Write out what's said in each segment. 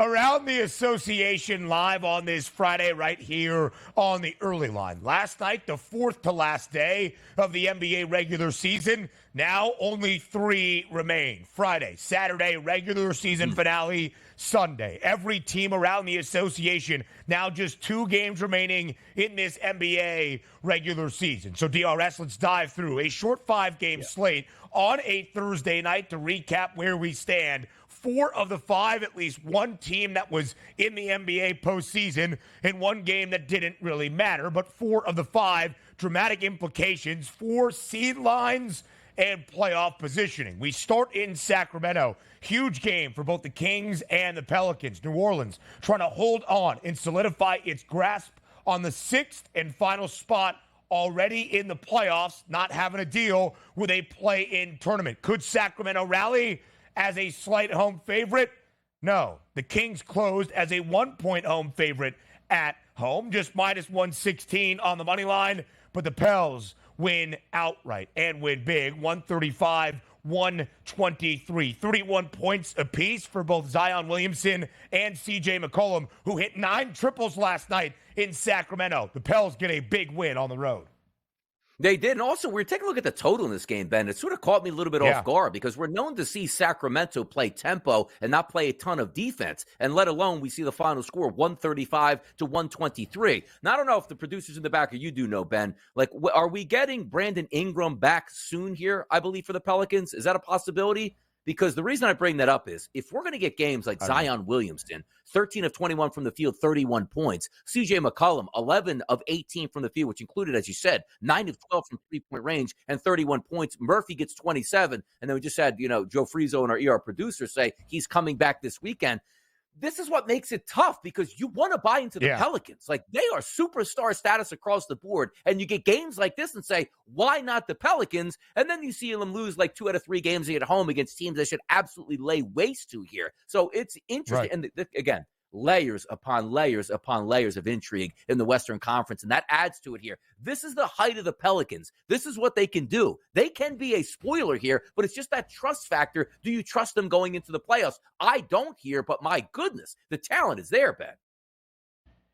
Around the association live on this Friday right here on the early line. Last night, the fourth to last day of the NBA regular season. Now only 3 remain. Friday, Saturday, regular season finale, Sunday. Every team around the association, now just 2 games remaining in this NBA regular season. So DRS, let's dive through a short 5-game slate on a Thursday night to recap where we stand. 4 of the 5, at least one team that was in the NBA postseason, and 1 game that didn't really matter. But 4 of the 5, dramatic implications for seed lines and playoff positioning. We start in Sacramento. Huge game for both the Kings and the Pelicans. New Orleans trying to hold on and solidify its grasp on the 6th and final spot already in the playoffs, not having to deal with a play-in tournament. Could Sacramento rally as a slight home favorite? No. The Kings closed as a 1-point home favorite at home, just minus 116 on the money line. But the Pels win outright and win big, 135-123. 31 points apiece for both Zion Williamson and CJ McCollum, who hit 9 triples last night in Sacramento. The Pels get a big win on the road. They did. And also, we're taking a look at the total in this game, Ben. It sort of caught me a little bit off guard because we're known to see Sacramento play tempo and not play a ton of defense. And let alone we see the final score 135-123. Now, I don't know if the producers in the back or you do know, Ben. Like, are we getting Brandon Ingram back soon here, I believe, for the Pelicans? Is that a possibility? Because the reason I bring that up is if we're going to get games like Zion Williamson, 13 of 21 from the field, 31 points. CJ McCollum, 11 of 18 from the field, which included, as you said, 9 of 12 from three-point range and 31 points. Murphy gets 27. And then we just had, Joe Frizo and our ER producer say he's coming back this weekend. This is what makes it tough because you want to buy into the Pelicans. Like, they are superstar status across the board. And you get games like this and say, why not the Pelicans? And then you see them lose like 2 out of 3 games at home against teams they should absolutely lay waste to here. So it's interesting. Right. And again, layers upon layers upon layers of intrigue in the Western Conference, and that adds to it here. This is the height of the Pelicans. This is what they can do. They can be a spoiler here, but it's just that trust factor. Do you trust them going into the playoffs? I don't here, but my goodness, the talent is there, Ben.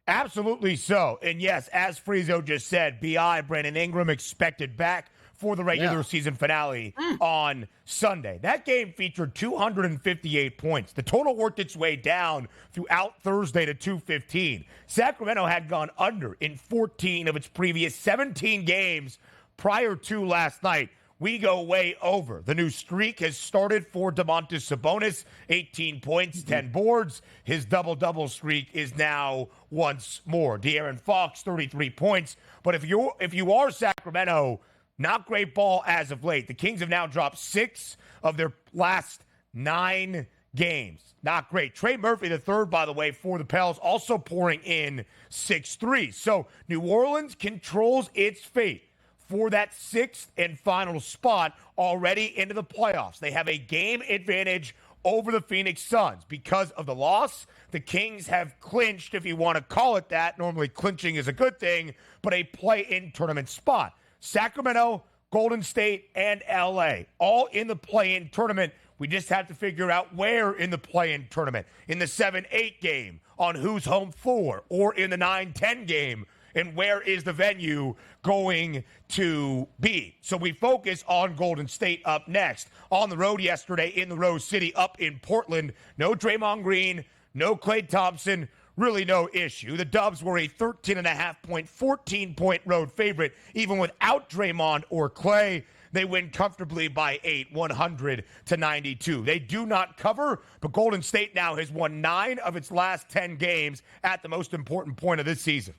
Absolutely so. And yes, as Frizo just said, B.I. Brandon Ingram expected back for the regular season finale on Sunday. That game featured 258 points. The total worked its way down throughout Thursday to 215. Sacramento had gone under in 14 of its previous 17 games prior to last night. We go way over. The new streak has started for Domantas Sabonis, 18 points, 10 boards. His double-double streak is now once more. De'Aaron Fox, 33 points. But if you are Sacramento, not great ball as of late. The Kings have now dropped 6 of their last 9 games. Not great. Trey Murphy, the third, by the way, for the Pels, also pouring in 6 threes. So New Orleans controls its fate for that 6th and final spot already into the playoffs. They have a game advantage over the Phoenix Suns. Because of the loss, the Kings have clinched, if you want to call it that. Normally clinching is a good thing, but a play-in tournament spot. Sacramento, Golden State, and LA, all in the play-in tournament. We just have to figure out where in the play-in tournament. In the 7-8 game, on who's home floor, or in the 9-10 game, and where is the venue going to be. So we focus on Golden State up next. On the road yesterday in the Rose City up in Portland, no Draymond Green, no Klay Thompson, really no issue. The Dubs were a 13.5-point, 14-point road favorite, even without Draymond or Klay. They win comfortably by 8, 100-92. They do not cover, but Golden State now has won 9 of its last 10 games at the most important point of this season.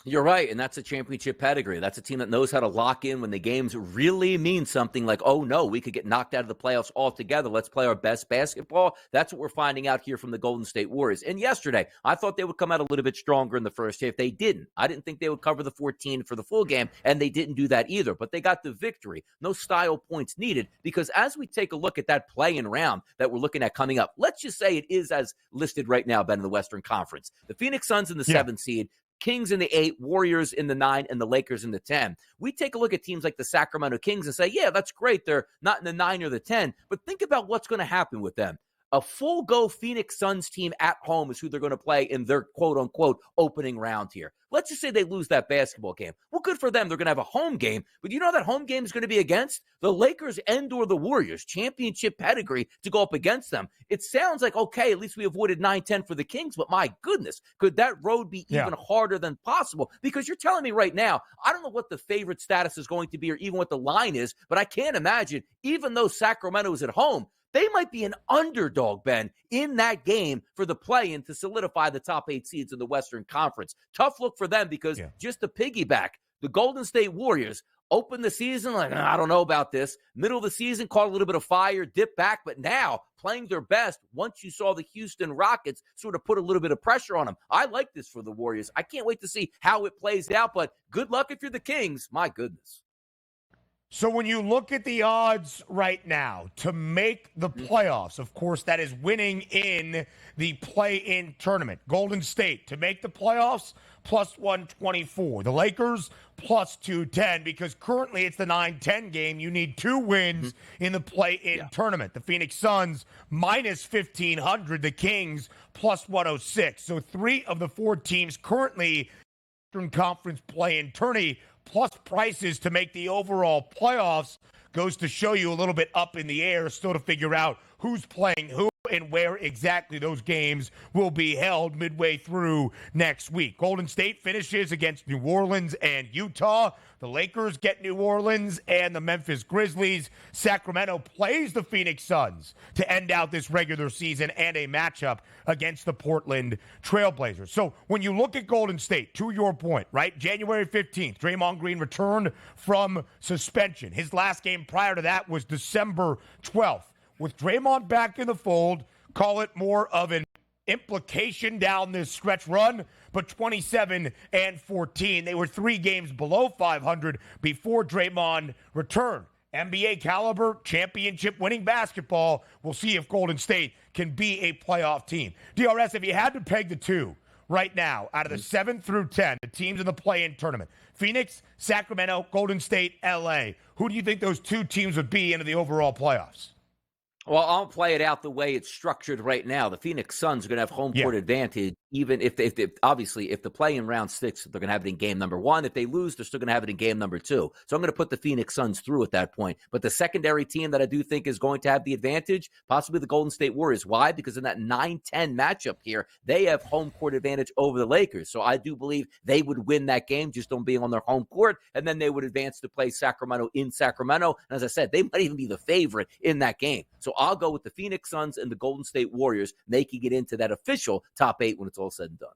You're right, and that's a championship pedigree. That's a team that knows how to lock in when the games really mean something, like, oh, no, we could get knocked out of the playoffs altogether. Let's play our best basketball. That's what we're finding out here from the Golden State Warriors. And yesterday, I thought they would come out a little bit stronger in the first half. They didn't. I didn't think they would cover the 14 for the full game, and they didn't do that either. But they got the victory. No style points needed, because as we take a look at that play-in round that we're looking at coming up, let's just say it is as listed right now, Ben, in the Western Conference. The Phoenix Suns in the 7th seed, Kings in the 8, Warriors in the 9, and the Lakers in the 10. We take a look at teams like the Sacramento Kings and say, yeah, that's great. They're not in the 9 or the 10. But think about what's going to happen with them. a full-go Phoenix Suns team at home is who they're going to play in their quote-unquote opening round here. Let's just say they lose that basketball game. Well, good for them. They're going to have a home game. But you know that home game is going to be against the Lakers and or the Warriors. Championship pedigree to go up against them. It sounds like, okay, at least we avoided 9-10 for the Kings. But my goodness, could that road be even harder than possible? Because you're telling me right now, I don't know what the favorite status is going to be or even what the line is. But I can't imagine, even though Sacramento is at home, they might be an underdog, Ben, in that game for the play-in to solidify the top 8 seeds in the Western Conference. Tough look for them because just to piggyback, the Golden State Warriors opened the season like, I don't know about this. Middle of the season, caught a little bit of fire, dipped back, but now playing their best once you saw the Houston Rockets sort of put a little bit of pressure on them. I like this for the Warriors. I can't wait to see how it plays out, but good luck if you're the Kings. My goodness. So when you look at the odds right now to make the playoffs, of course, that is winning in the play-in tournament. Golden State to make the playoffs, plus 124. The Lakers, plus 210, because currently it's the 9-10 game. You need 2 wins in the play-in tournament. The Phoenix Suns, minus 1,500. The Kings, plus 106. So 3 of the 4 teams currently Eastern Conference play-in tourney, plus prices to make the overall playoffs, goes to show you a little bit up in the air, still to figure out who's playing who and where exactly those games will be held midway through next week. Golden State finishes against New Orleans and Utah. The Lakers get New Orleans and the Memphis Grizzlies. Sacramento plays the Phoenix Suns to end out this regular season and a matchup against the Portland Trailblazers. So when you look at Golden State, to your point, right, January 15th, Draymond Green returned from suspension. His last game prior to that was December 12th. With Draymond back in the fold, call it more of an implication down this stretch run, but 27-14. They were 3 games below 500 before Draymond returned. NBA caliber, championship winning basketball. We'll see if Golden State can be a playoff team. DRS, if you had to peg the 2 right now, out of the 7 through 10, the teams in the play-in tournament, Phoenix, Sacramento, Golden State, LA, who do you think those 2 teams would be into the overall playoffs? Well, I'll play it out the way it's structured right now. The Phoenix Suns are going to have home court advantage, even if obviously, if the play-in round 6, they're going to have it in game number 1. If they lose, they're still going to have it in game number 2. So I'm going to put the Phoenix Suns through at that point. But the secondary team that I do think is going to have the advantage, possibly the Golden State Warriors. Why? Because in that 9-10 matchup here, they have home court advantage over the Lakers. So I do believe they would win that game just on being on their home court, and then they would advance to play Sacramento in Sacramento. And as I said, they might even be the favorite in that game. So I'll go with the Phoenix Suns and the Golden State Warriors. They can get into that official top 8 when it's all said and done.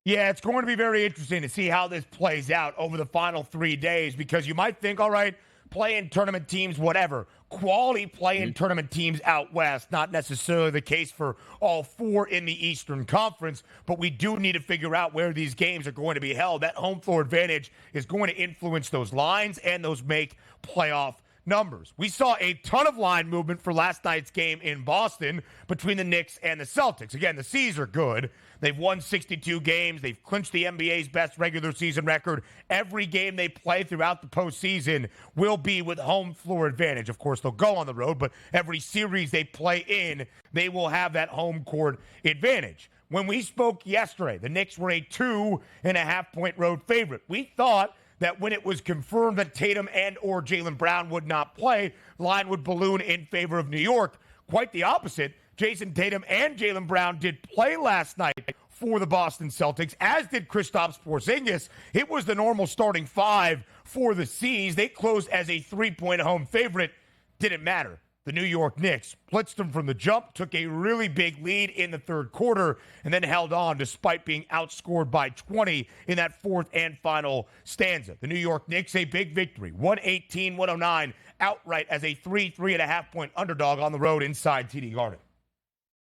Yeah, it's going to be very interesting to see how this plays out over the final 3 days, because you might think, all right, play-in tournament teams, whatever. Quality play-in tournament teams out west, not necessarily the case for all 4 in the Eastern Conference, but we do need to figure out where these games are going to be held. That home floor advantage is going to influence those lines and those make playoff numbers. We saw a ton of line movement for last night's game in Boston between the Knicks and the Celtics. Again, the C's are good. They've won 62 games. They've clinched the NBA's best regular season record. Every game they play throughout the postseason will be with home floor advantage. Of course, they'll go on the road, but every series they play in, they will have that home court advantage. When we spoke yesterday, the Knicks were a 2.5-point road favorite. We thought that when it was confirmed that Tatum and or Jaylen Brown would not play, line would balloon in favor of New York. Quite the opposite. Jason Tatum and Jaylen Brown did play last night for the Boston Celtics, as did Kristaps Porzingis. It was the normal starting 5 for the C's. They closed as a 3-point home favorite. Didn't matter. The New York Knicks blitzed them from the jump, took a really big lead in the third quarter, and then held on despite being outscored by 20 in that 4th and final stanza. The New York Knicks, a big victory, 118-109, outright as a 3.5-point underdog on the road inside TD Garden.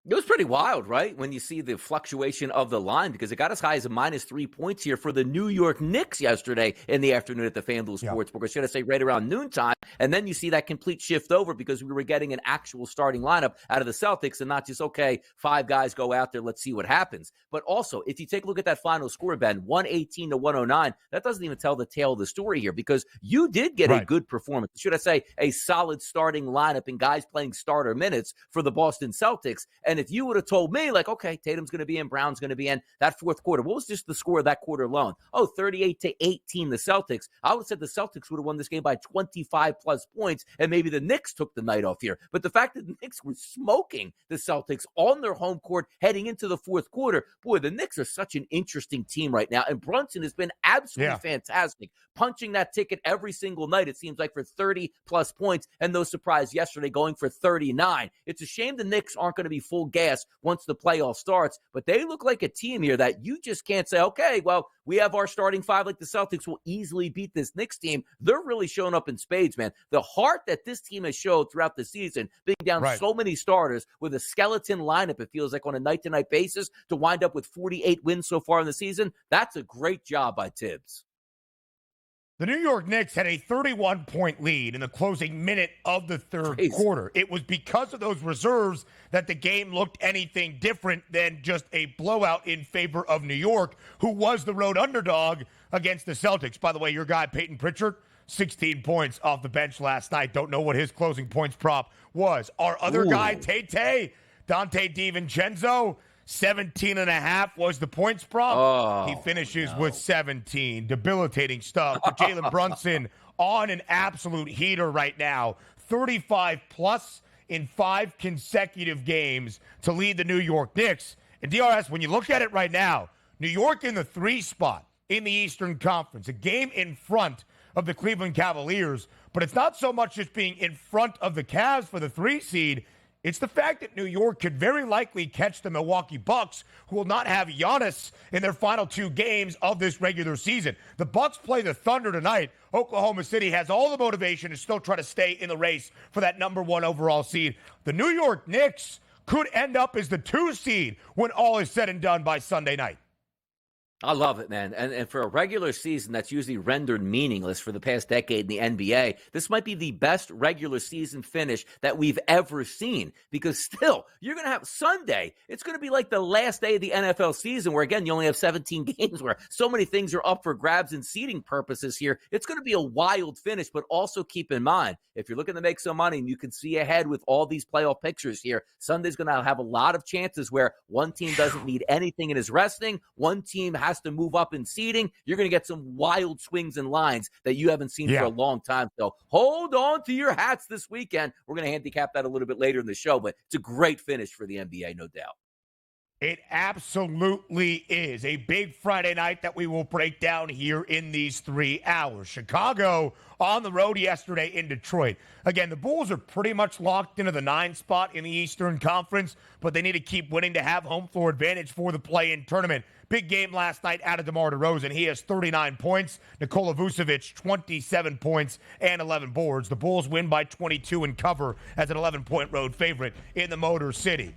It was pretty wild, right? When you see the fluctuation of the line, because it got as high as a -3 points here for the New York Knicks yesterday in the afternoon at the FanDuel Sportsbook. Or should I say right around noontime? And then you see that complete shift over because we were getting an actual starting lineup out of the Celtics and not just, okay, 5 guys go out there, let's see what happens. But also, if you take a look at that final score, Ben, 118 to 109, that doesn't even tell the tale of the story here because you did get a good performance. Should I say a solid starting lineup and guys playing starter minutes for the Boston Celtics. And if you would have told me, like, okay, Tatum's going to be in, Brown's going to be in, that fourth quarter, what was just the score of that quarter alone? Oh, 38 to 18, the Celtics. I would have said the Celtics would have won this game by 25 plus points, and maybe the Knicks took the night off here. But the fact that the Knicks were smoking the Celtics on their home court heading into the fourth quarter, boy, the Knicks are such an interesting team right now. And Brunson has been absolutely fantastic, punching that ticket every single night, it seems like, for 30 plus points, and no surprise yesterday going for 39. It's a shame the Knicks aren't going to be full gas once the playoff starts, but they look like a team here that you just can't say, okay, well, we have our starting 5 like the Celtics will easily beat this Knicks team. They're really showing up in spades, man. The heart that this team has showed throughout the season, being down so many starters with a skeleton lineup, it feels like on a night-to-night basis, to wind up with 48 wins so far in the season, that's a great job by Tibbs. The New York Knicks had a 31-point lead in the closing minute of the third quarter. It was because of those reserves that the game looked anything different than just a blowout in favor of New York, who was the road underdog against the Celtics. By the way, your guy, Peyton Pritchard, 16 points off the bench last night. Don't know what his closing points prop was. Our other guy, Dante DiVincenzo, 17.5 was the points prop. He finishes with 17. Debilitating stuff. But Jalen Brunson on an absolute heater right now. 35 plus in 5 consecutive games to lead the New York Knicks. And DRS, when you look at it right now, New York in the 3 spot in the Eastern Conference, a game in front of the Cleveland Cavaliers. But it's not so much just being in front of the Cavs for the 3 seed. It's the fact that New York could very likely catch the Milwaukee Bucks, who will not have Giannis in their final 2 games of this regular season. The Bucks play the Thunder tonight. Oklahoma City has all the motivation to still try to stay in the race for that number 1 overall seed. The New York Knicks could end up as the 2 seed when all is said and done by Sunday night. I love it, man. And for a regular season that's usually rendered meaningless for the past decade in the NBA, this might be the best regular season finish that we've ever seen. Because still, you're going to have Sunday. It's going to be like the last day of the NFL season where, again, you only have 17 games where so many things are up for grabs and seeding purposes here. It's going to be a wild finish, but also keep in mind, if you're looking to make some money and you can see ahead with all these playoff pictures here, Sunday's going to have a lot of chances where one team doesn't need anything and is resting. One team has to move up in seeding. You're going to get some wild swings and lines that you haven't seen for a long time. So hold on to your hats this weekend. We're going to handicap that a little bit later in the show, but it's a great finish for the NBA, no doubt. It absolutely is a big Friday night that we will break down here in these 3 hours. Chicago on the road yesterday in Detroit. Again, the Bulls are pretty much locked into the 9 spot in the Eastern Conference, but they need to keep winning to have home floor advantage for the play-in tournament. Big game last night out of DeMar DeRozan. He has 39 points. Nikola Vucevic, 27 points and 11 boards. The Bulls win by 22 and cover as an 11-point road favorite in the Motor City.